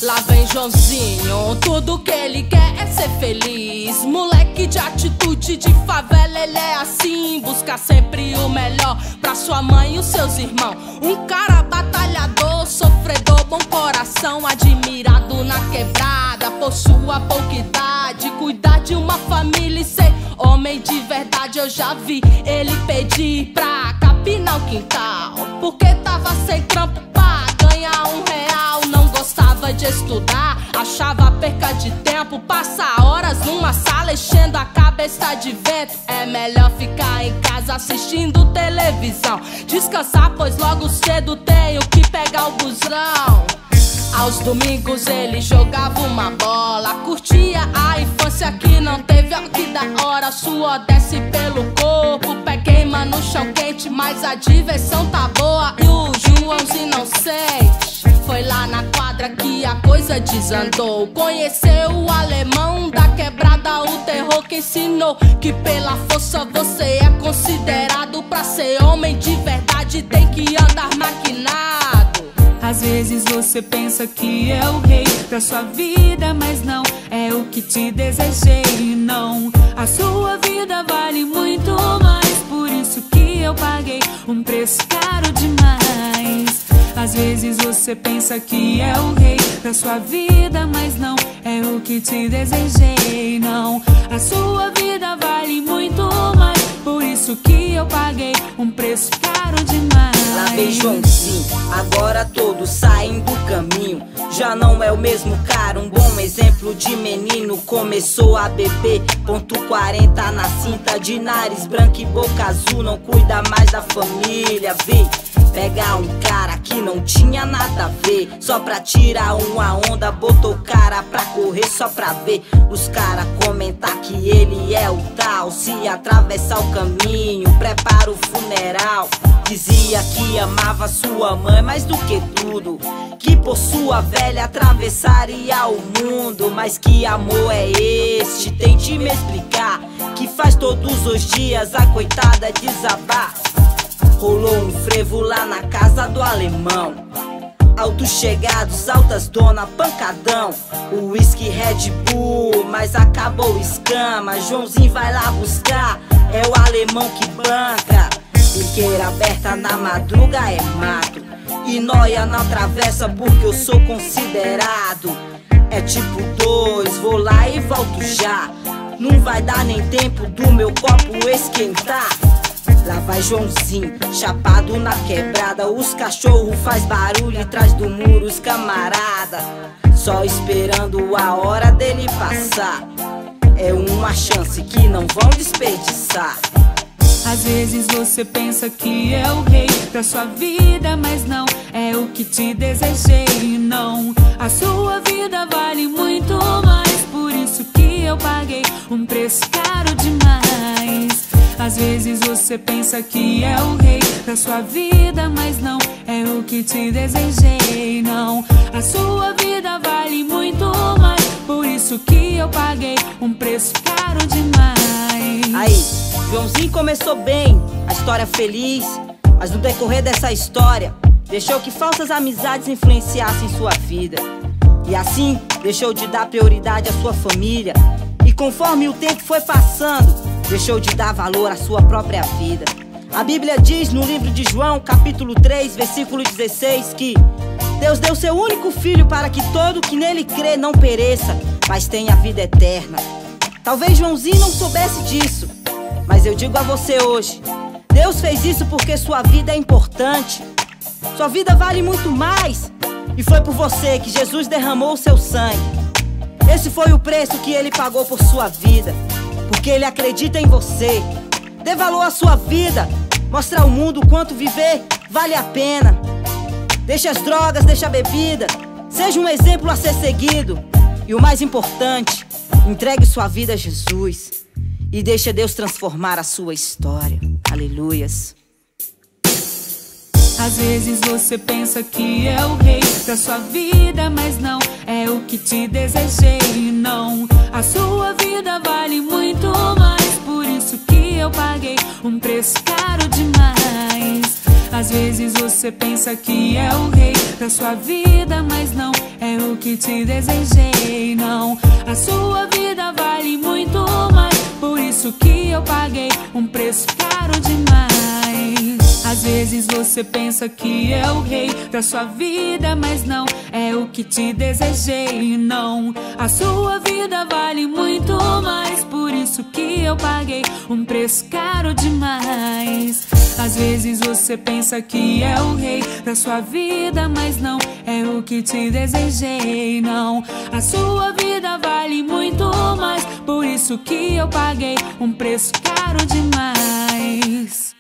Lá vem Joãozinho, tudo que ele quer é ser feliz. Moleque de atitude de favela, ele é assim. Busca sempre o melhor pra sua mãe e os seus irmãos. Um cara batalhador, sofredor, bom coração. Admirado na quebrada por sua pouca idade. Cuidar de uma família e ser homem de verdade. Eu já vi ele pedir pra capinar o quintal, porque tava sem trampo pra ganhar R$1. Não gostava de estudar, achava perca de tempo. Passar horas numa sala enchendo a cabeça de vento. É melhor ficar em casa assistindo televisão. Descansar, pois logo cedo tenho que pegar o busão. Aos domingos ele jogava uma bola, curtia a infância que não teve, ó, que da hora. Suor desce pelo corpo, pé queima no chão quente, mas a diversão tá boa e o Joãozinho não sente. Foi lá na quadra que a coisa desandou. Conheceu o alemão da quebrada, o terror que ensinou que pela força você é considerado. Pra ser homem de verdade tem que andar maquinado. Às vezes você pensa que é o rei da sua vida, mas não é o que te desejei, não. A sua vida vale muito mais, por isso que eu paguei um preço caro demais. Às vezes você pensa que é o rei da sua vida, mas não é o que te desejei, não. A sua vida vale muito mais, por isso que eu paguei um preço caro demais. Lá vem Joãozinho, agora todos saem do caminho. Já não é o mesmo cara, um bom exemplo de menino. Começou a beber, ponto 40 na cinta, de nariz branco e boca azul. Não cuida mais da família, vê. Pegar um cara que não tinha nada a ver, só pra tirar uma onda, botou o cara pra correr só pra ver os cara comentar que ele é o tal. Se atravessar o caminho, prepara o funeral. Dizia que amava sua mãe mais do que tudo, que por sua velha atravessaria o mundo. Mas que amor é este? Tente me explicar, que faz todos os dias a coitada desabar. Rolou um frevo lá na casa do alemão, altos chegados, altas dona, pancadão. O whisky Red Bull, mas acabou escama. Joãozinho vai lá buscar, é o alemão que banca. Biqueira aberta na madruga é mato, e nóia não atravessa porque eu sou considerado. É tipo 2, vou lá e volto já. Não vai dar nem tempo do meu copo esquentar. Lá vai Joãozinho, chapado na quebrada. Os cachorros faz barulho atrás do muro, os camarada só esperando a hora dele passar. É uma chance que não vão desperdiçar. Às vezes você pensa que é o rei da sua vida, mas não é o que te desejei, não. A sua vida vale muito mais, por isso que eu paguei um preço caro demais. Às vezes você pensa que é o rei da sua vida, mas não é o que te desejei, não. A sua vida vale muito mais, por isso que eu paguei um preço caro demais. Aí, Joãozinho começou bem, a história feliz, mas no decorrer dessa história deixou que falsas amizades influenciassem sua vida. E assim deixou de dar prioridade à sua família. E conforme o tempo foi passando, deixou de dar valor à sua própria vida. A Bíblia diz no livro de João, capítulo 3, versículo 16, que Deus deu seu único filho para que todo que nele crê não pereça, mas tenha vida eterna. Talvez Joãozinho não soubesse disso, mas eu digo a você hoje, Deus fez isso porque sua vida é importante. Sua vida vale muito mais, e foi por você que Jesus derramou o seu sangue. Esse foi o preço que ele pagou por sua vida, porque ele acredita em você. Dê valor à sua vida, mostre ao mundo o quanto viver vale a pena. Deixe as drogas, deixe a bebida, seja um exemplo a ser seguido. E o mais importante, entregue sua vida a Jesus e deixe Deus transformar a sua história. Aleluias. Às vezes você pensa que é o rei da sua vida, mas não é o que te desejei, não. A sua vida vale muito mais, por isso que eu paguei um preço caro demais. Às vezes você pensa que é o rei da sua vida, mas não é o que te desejei. Não, a sua vida vale muito mais, por isso que eu paguei um preço caro demais. Às vezes você pensa que é o rei da sua vida, mas não é o que te desejei. Não, a sua vida vale muito mais, por isso que eu paguei um preço caro demais. Às vezes você pensa que é o rei da sua vida, mas não é o que te desejei. Não, a sua vida vale muito mais, por isso que eu paguei um preço caro demais.